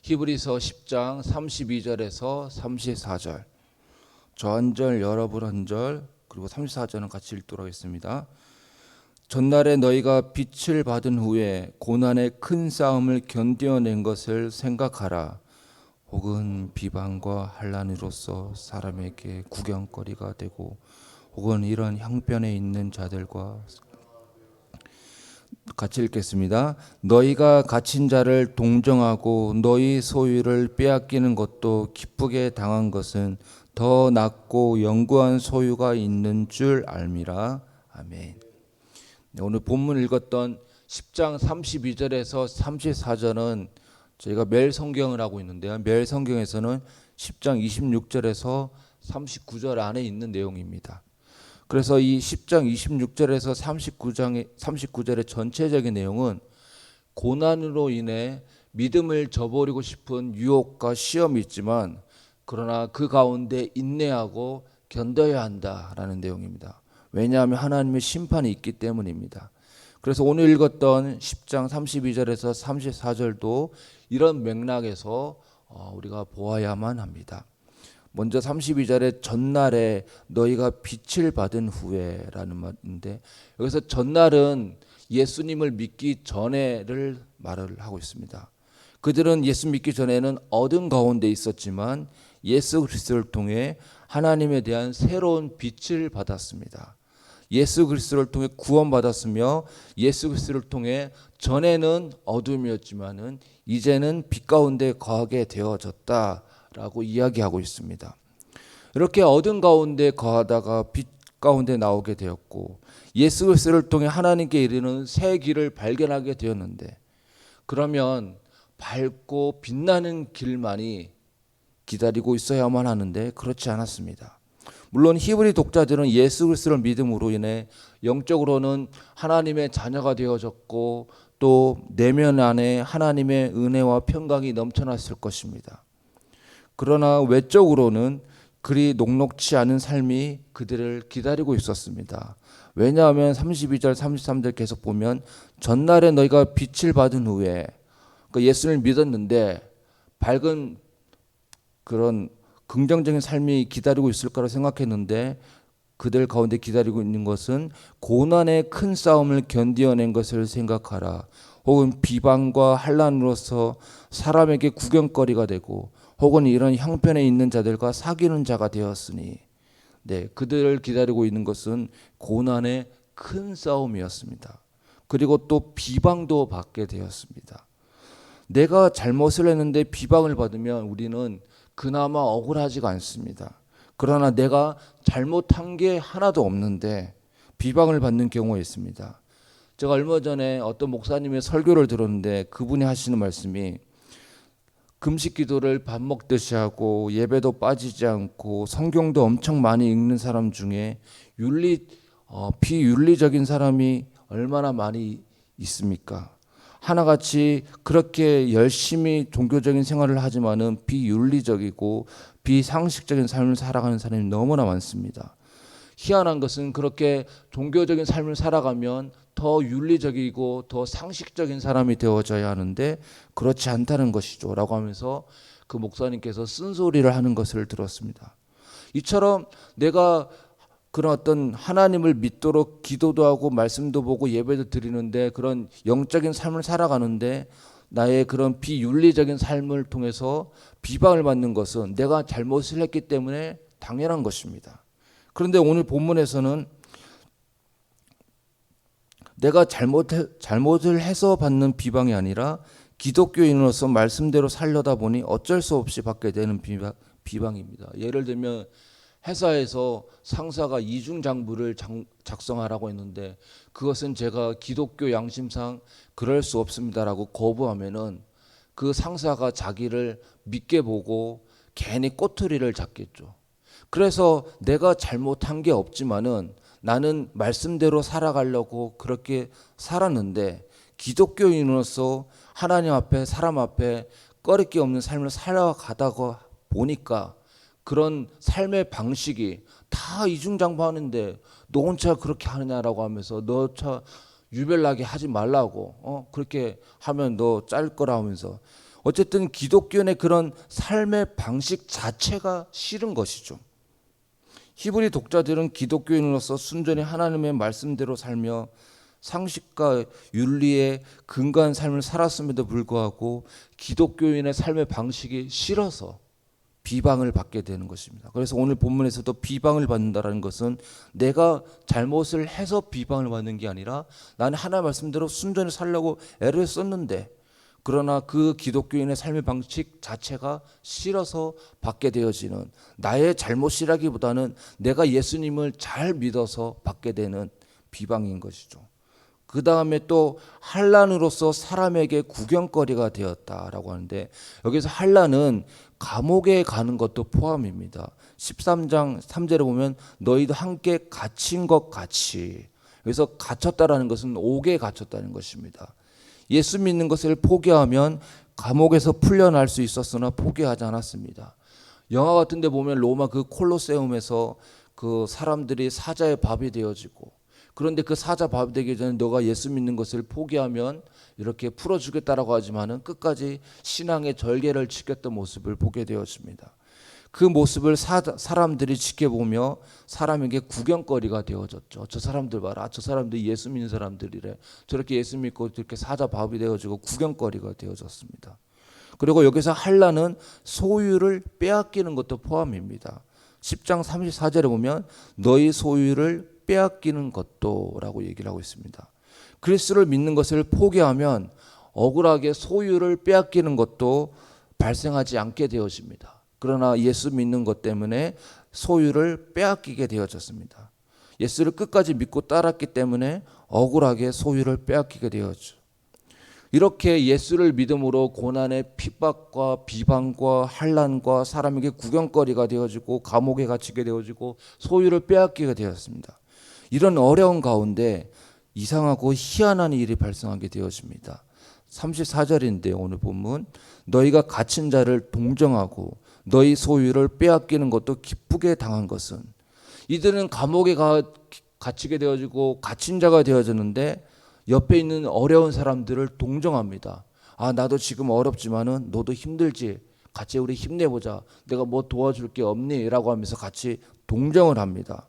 히브리서 10장 32절에서 34절. 저 한 절, 여러분 한 절, 그리고 34절은 같이 읽도록 하겠습니다. 전날에 너희가 빛을 받은 후에 고난의 큰 싸움을 견뎌낸 것을 생각하라. 혹은 비방과 환난으로서 사람에게 구경거리가 되고, 혹은 이런 형편에 있는 자들과 같이 읽겠습니다. 너희가 갇힌 자를 동정하고 너희 소유를 빼앗기는 것도 기쁘게 당한 것은 더 낫고 영구한 소유가 있는 줄 알미라. 아멘. 오늘 본문 읽었던 10장 32절에서 34절은 저희가 매일 성경을 하고 있는데요. 매일 성경에서는 10장 26절에서 39절 안에 있는 내용입니다. 그래서 이 10장 26절에서 39절의 전체적인 내용은 고난으로 인해 믿음을 저버리고 싶은 유혹과 시험이 있지만, 그러나 그 가운데 인내하고 견뎌야 한다라는 내용입니다. 왜냐하면 하나님의 심판이 있기 때문입니다. 그래서 오늘 읽었던 10장 32절에서 34절도 이런 맥락에서 우리가 보아야만 합니다. 먼저 32절에 전날에 너희가 빛을 받은 후에라는 말인데, 여기서 전날은 예수님을 믿기 전에를 말을 하고 있습니다. 그들은 예수 믿기 전에는 어둠 가운데 있었지만 예수 그리스도를 통해 하나님에 대한 새로운 빛을 받았습니다. 예수 그리스도를 통해 구원받았으며, 예수 그리스도를 통해 전에는 어둠이었지만은 이제는 빛 가운데 거하게 되어졌다라고 이야기하고 있습니다. 이렇게 어둠 가운데 거하다가 빛 가운데 나오게 되었고, 예수 그리스도를 통해 하나님께 이르는 새 길을 발견하게 되었는데, 그러면 밝고 빛나는 길만이 기다리고 있어야만 하는데 그렇지 않았습니다. 물론 히브리 독자들은 예수 그리스도를 믿음으로 인해 영적으로는 하나님의 자녀가 되어졌고, 또 내면 안에 하나님의 은혜와 평강이 넘쳐났을 것입니다. 그러나 외적으로는 그리 녹록치 않은 삶이 그들을 기다리고 있었습니다. 왜냐하면 32절 33절 계속 보면 전날에 너희가 빛을 받은 후에, 예수를 믿었는데 밝은 그런 긍정적인 삶이 기다리고 있을 거라 생각했는데, 그들 가운데 기다리고 있는 것은 고난의 큰 싸움을 견디어낸 것을 생각하라. 혹은 비방과 환난으로서 사람에게 구경거리가 되고, 혹은 이런 형편에 있는 자들과 사귀는 자가 되었으니, 그들을 기다리고 있는 것은 고난의 큰 싸움이었습니다. 그리고 또 비방도 받게 되었습니다. 내가 잘못을 했는데 비방을 받으면 우리는 그나마 억울하지가 않습니다. 그러나 내가 잘못한 게 하나도 없는데 비방을 받는 경우가 있습니다. 제가 얼마 전에 어떤 목사님의 설교를 들었는데, 그분이 하시는 말씀이, 금식 기도를 밥 먹듯이 하고 예배도 빠지지 않고 성경도 엄청 많이 읽는 사람 중에 비윤리적인 사람이 얼마나 많이 있습니까? 하나같이 그렇게 열심히 종교적인 생활을 하지만은 비윤리적이고 비상식적인 삶을 살아가는 사람이 너무나 많습니다. 희한한 것은 그렇게 종교적인 삶을 살아가면 더 윤리적이고 더 상식적인 사람이 되어져야 하는데 그렇지 않다는 것이죠 라고 하면서 그 목사님께서 쓴소리를 하는 것을 들었습니다. 이처럼 내가 그런 어떤 하나님을 믿도록 기도도 하고 말씀도 보고 예배도 드리는데, 그런 영적인 삶을 살아가는데 나의 그런 비윤리적인 삶을 통해서 비방을 받는 것은 내가 잘못을 했기 때문에 당연한 것입니다. 그런데 오늘 본문에서는 내가 잘못을 해서 받는 비방이 아니라 기독교인으로서 말씀대로 살려다 보니 어쩔 수 없이 받게 되는 비방입니다. 예를 들면 회사에서 상사가 이중장부를 작성하라고 했는데, 그것은 제가 기독교 양심상 그럴 수 없습니다라고 거부하면은 그 상사가 자기를 믿게 보고 괜히 꼬투리를 잡겠죠. 그래서 내가 잘못한 게 없지만은 나는 말씀대로 살아가려고 그렇게 살았는데, 기독교인으로서 하나님 앞에 사람 앞에 꺼릴 게 없는 삶을 살아가다가 보니까 그런 삶의 방식이 다 이중장부하는데 너 혼자 그렇게 하느냐라고 하면서 너 차 유별나게 하지 말라고 그렇게 하면 너 짤 거라 하면서 어쨌든 기독교인의 그런 삶의 방식 자체가 싫은 것이죠. 히브리 독자들은 기독교인으로서 순전히 하나님의 말씀대로 살며 상식과 윤리에 근거한 삶을 살았음에도 불구하고 기독교인의 삶의 방식이 싫어서 비방을 받게 되는 것입니다. 그래서 오늘 본문에서도 비방을 받는다는 것은 내가 잘못을 해서 비방을 받는 게 아니라 나는 하나님 말씀대로 순전히 살려고 애를 썼는데 그러나 그 기독교인의 삶의 방식 자체가 싫어서 받게 되어지는, 나의 잘못이라기보다는 내가 예수님을 잘 믿어서 받게 되는 비방인 것이죠. 그 다음에 또 환난으로서 사람에게 구경거리가 되었다라고 하는데, 여기서 환난은 감옥에 가는 것도 포함입니다. 13장 3절에 보면 너희도 함께 갇힌 것 같이, 그래서 갇혔다라는 것은 옥에 갇혔다는 것입니다. 예수 믿는 것을 포기하면 감옥에서 풀려날 수 있었으나 포기하지 않았습니다. 영화 같은 데 보면 로마 그 콜로세움에서 그 사람들이 사자의 밥이 되어지고, 그런데 그 사자 밥이 되기 전에 너가 예수 믿는 것을 포기하면 이렇게 풀어주겠다라고 하지만은 끝까지 신앙의 절개를 지켰던 모습을 보게 되었습니다. 그 모습을 사람들이 지켜보며 사람에게 구경거리가 되어졌죠. 저 사람들 봐라, 저 사람들 예수 믿는 사람들이래, 저렇게 예수 믿고 이렇게 사자 밥이 되어지고 구경거리가 되어졌습니다. 그리고 여기서 환난은 소유를 빼앗기는 것도 포함입니다. 10장 34절에 보면 너희 소유를 빼앗기는 것도 라고 얘기를 하고 있습니다. 그리스도를 믿는 것을 포기하면 억울하게 소유를 빼앗기는 것도 발생하지 않게 되어집니다. 그러나 예수 믿는 것 때문에 소유를 빼앗기게 되어졌습니다. 예수를 끝까지 믿고 따랐기 때문에 억울하게 소유를 빼앗기게 되었죠. 이렇게 예수를 믿음으로 고난의 핍박과 비방과 환난과 사람에게 구경거리가 되어지고 감옥에 갇히게 되어지고 소유를 빼앗기게 되었습니다. 이런 어려운 가운데 이상하고 희한한 일이 발생하게 되어집니다. 34절인데 오늘 본문, 너희가 갇힌 자를 동정하고 너희 소유를 빼앗기는 것도 기쁘게 당한 것은, 이들은 감옥에 갇히게 되어지고 갇힌 자가 되어졌는데 옆에 있는 어려운 사람들을 동정합니다. 아, 나도 지금 어렵지만은 너도 힘들지, 같이 우리 힘내보자, 내가 뭐 도와줄 게 없니? 라고 하면서 같이 동정을 합니다.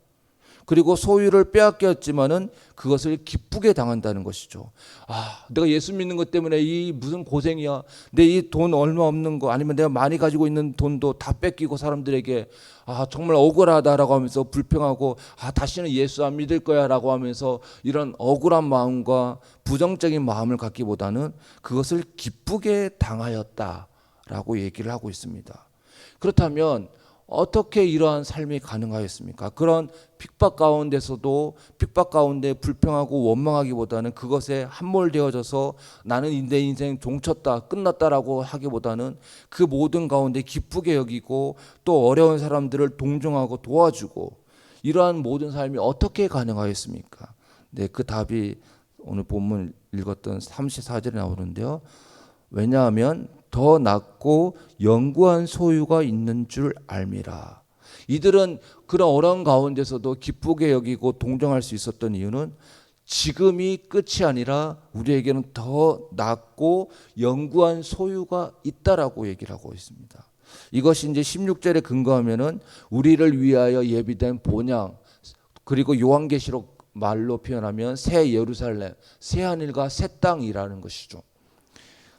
그리고 소유를 빼앗겼지만은 그것을 기쁘게 당한다는 것이죠. 아, 내가 예수 믿는 것 때문에 이 무슨 고생이야. 내 이 돈 얼마 없는 거, 아니면 내가 많이 가지고 있는 돈도 다 뺏기고 사람들에게 아, 정말 억울하다라고 하면서 불평하고, 아, 다시는 예수 안 믿을 거야라고 하면서 이런 억울한 마음과 부정적인 마음을 갖기보다는 그것을 기쁘게 당하였다라고 얘기를 하고 있습니다. 그렇다면 어떻게 이러한 삶이 가능하였습니까? 그런 핍박 가운데서도 핍박 가운데 불평하고 원망하기보다는 그것에 함몰되어져서 나는 내 인생 종쳤다, 끝났다라고 하기보다는 그 모든 가운데 기쁘게 여기고 또 어려운 사람들을 동정하고 도와주고, 이러한 모든 삶이 어떻게 가능하였습니까? 네, 그 답이 오늘 본문 읽었던 34절에 나오는데요. 왜냐하면 더 낫고 영구한 소유가 있는 줄 알미라. 이들은 그런 어려운 가운데서도 기쁘게 여기고 동정할 수 있었던 이유는 지금이 끝이 아니라 우리에게는 더 낫고 영구한 소유가 있다라고 얘기를 하고 있습니다. 이것이 이제 16절에 근거하면은 우리를 위하여 예비된 본향, 그리고 요한계시록 말로 표현하면 새 예루살렘, 새 하늘과 새 땅이라는 것이죠.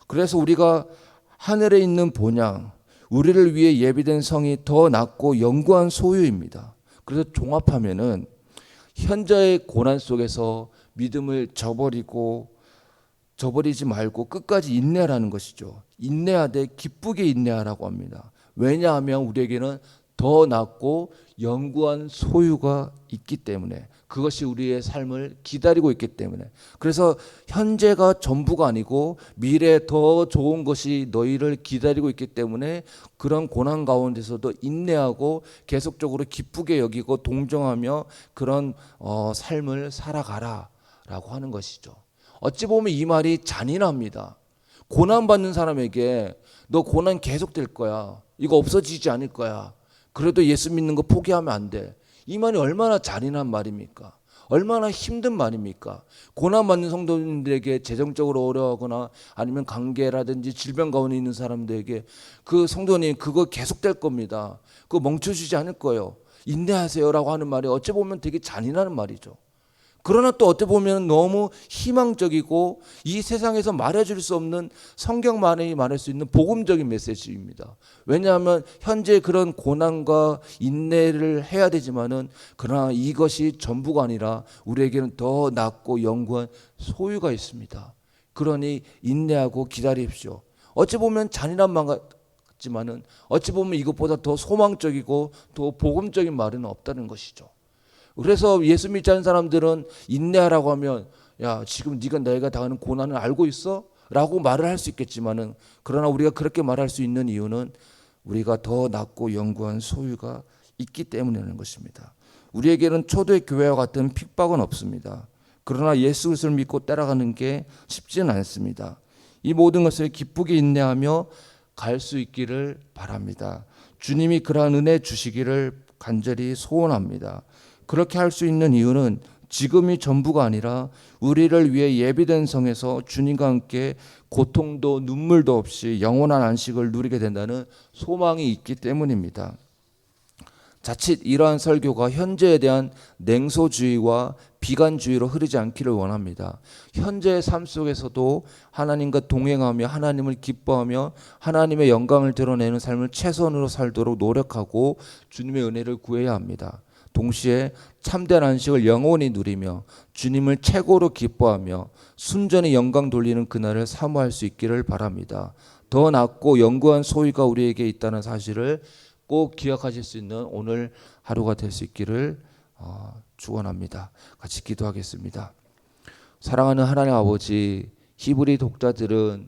그래서 우리가 하늘에 있는 본향, 우리를 위해 예비된 성이 더 낫고 영구한 소유입니다. 그래서 종합하면은 현재의 고난 속에서 믿음을 저버리지 말고 끝까지 인내하라는 것이죠. 인내하되 기쁘게 인내하라고 합니다. 왜냐하면 우리에게는 더 낫고 영구한 소유가 있기 때문에, 그것이 우리의 삶을 기다리고 있기 때문에. 그래서 현재가 전부가 아니고 미래에 더 좋은 것이 너희를 기다리고 있기 때문에 그런 고난 가운데서도 인내하고 계속적으로 기쁘게 여기고 동정하며 그런 삶을 살아가라 라고 하는 것이죠. 어찌 보면 이 말이 잔인합니다. 고난받는 사람에게 너 고난 계속될 거야, 이거 없어지지 않을 거야, 그래도 예수 믿는 거 포기하면 안 돼, 이 말이 얼마나 잔인한 말입니까? 얼마나 힘든 말입니까? 고난받는 성도님들에게 재정적으로 어려워하거나 아니면 관계라든지 질병 가운데 있는 사람들에게 그 성도님 그거 계속될 겁니다. 그거 멈춰주지 않을 거예요. 인내하세요라고 하는 말이 어찌 보면 되게 잔인한 말이죠. 그러나 또 어떻게 보면 너무 희망적이고 이 세상에서 말해줄 수 없는 성경만이 말할 수 있는 복음적인 메시지입니다. 왜냐하면 현재 그런 고난과 인내를 해야 되지만은 그러나 이것이 전부가 아니라 우리에게는 더 낫고 영구한 소유가 있습니다. 그러니 인내하고 기다립시오. 어찌 보면 잔인한 말 같지만은 어찌 보면 이것보다 더 소망적이고 더 복음적인 말은 없다는 것이죠. 그래서 예수 믿지 않는 사람들은 인내하라고 하면 야 지금 네가 내가 당하는 고난을 알고 있어? 라고 말을 할 수 있겠지만은 그러나 우리가 그렇게 말할 수 있는 이유는 우리가 더 낫고 영구한 소유가 있기 때문이라는 것입니다. 우리에게는 초대 교회와 같은 핍박은 없습니다. 그러나 예수 그리스도를 믿고 따라가는 게 쉽지는 않습니다. 이 모든 것을 기쁘게 인내하며 갈 수 있기를 바랍니다. 주님이 그러한 은혜 주시기를 간절히 소원합니다. 그렇게 할 수 있는 이유는 지금이 전부가 아니라 우리를 위해 예비된 성에서 주님과 함께 고통도 눈물도 없이 영원한 안식을 누리게 된다는 소망이 있기 때문입니다. 자칫 이러한 설교가 현재에 대한 냉소주의와 비관주의로 흐르지 않기를 원합니다. 현재의 삶 속에서도 하나님과 동행하며 하나님을 기뻐하며 하나님의 영광을 드러내는 삶을 최선으로 살도록 노력하고 주님의 은혜를 구해야 합니다. 동시에 참된 안식을 영원히 누리며 주님을 최고로 기뻐하며 순전히 영광 돌리는 그날을 사모할 수 있기를 바랍니다. 더 낫고 영구한 소유가 우리에게 있다는 사실을 꼭 기억하실 수 있는 오늘 하루가 될 수 있기를 축원합니다. 같이 기도하겠습니다. 사랑하는 하나님 아버지, 히브리 독자들은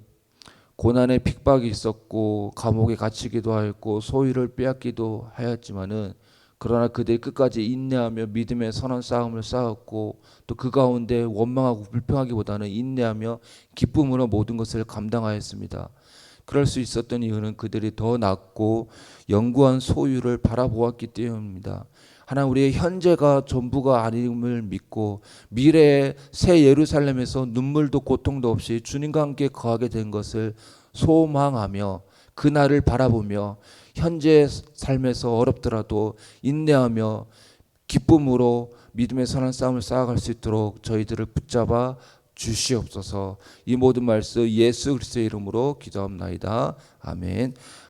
고난의 핍박이 있었고 감옥에 갇히기도 하였고 소유를 빼앗기도 하였지만은 그러나 그들이 끝까지 인내하며 믿음의 선한 싸움을 싸웠고 또 그 가운데 원망하고 불평하기보다는 인내하며 기쁨으로 모든 것을 감당하였습니다. 그럴 수 있었던 이유는 그들이 더 낫고 영구한 소유를 바라보았기 때문입니다. 하나님, 우리의 현재가 전부가 아님을 믿고 미래의 새 예루살렘에서 눈물도 고통도 없이 주님과 함께 거하게 된 것을 소망하며 그날을 바라보며 현재 삶에서 어렵더라도 인내하며 기쁨으로 믿음의 선한 싸움을 쌓아갈 수 있도록 저희들을 붙잡아 주시옵소서. 이 모든 말씀 예수 그리스도의 이름으로 기도합나이다. 아멘.